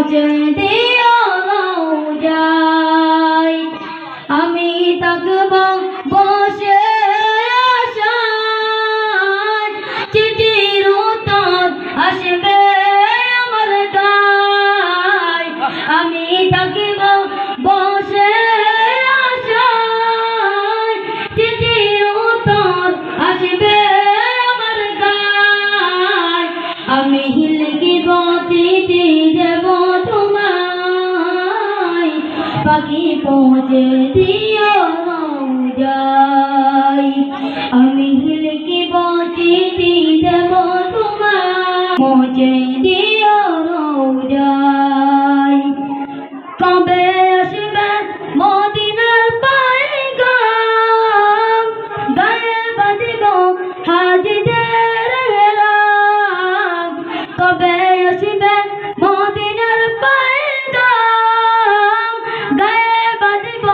পৌঁছে দিও রওজায়। আমি থাকব বসে আশায়, চিঠির উত্তর আসবে আমার গায়। আমি থাকব বসে আশায়, চিঠির উত্তর আসবে আমার গায়। আমি লিখিব চিঠি দেব তোমায়, পাখি পৌঁছে দিও রওজায়। আমি লিখিব চিঠি দেব তোমায়, পৌঁছে দিও রওজায়। কবে আসবে মদিনার পয়গাম, গায়ে বাঁধিব হাজিদের হেরাম। কবে আসবে মদিনার পয়গাম, গায়ে বাঁধিব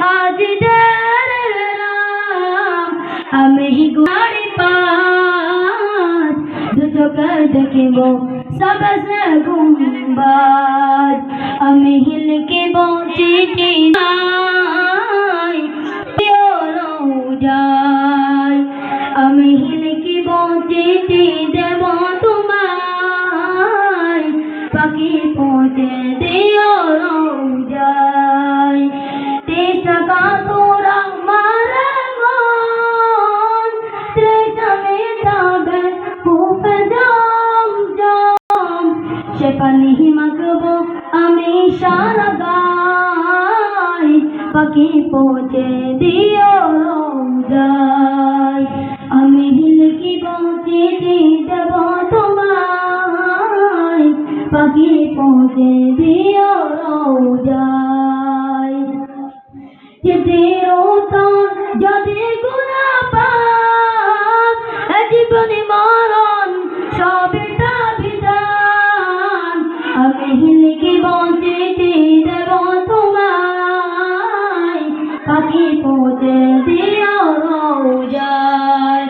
হাজিদের হেরাম। আমি গুহারি পাস, দু চোখে দেখিব সবসে গুম্বাদ। আমি লিখিব চিঠি দিও রওজায়। আমি লিখিব চিঠি দেব তোমায়, পাখি পৌঁছে দিও রওজায়। তেষ্টা কাতরা মারে মন, তৃষ্ণা মেটাবে কূপে জমজম। সে পানি মাখব আমি সারা গায়, পাখি পৌঁছে দিও রওজায়। আমি লিখিব চিঠি দেব তোমায়, পাখি পৌঁছে দিও রওজায়। চিঠির উত্তর যদি গুনাহ পাপ, এ জীবনে মরণ সবই তার বিধান। আমি লিখিব চিঠি দেব তোমায়, পাখি পৌঁছে দিও রওজায়।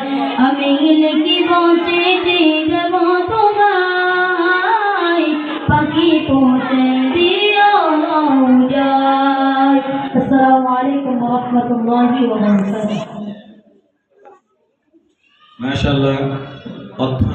আমি লিখিব চিঠি দেব তোমায়, পাখি পৌঁছে দিও রওজায়। আসসালামু আলাইকুম ওয়া রাহমাতুল্লাহি ওয়া বারাকাতুহু। মাশাআল্লাহ।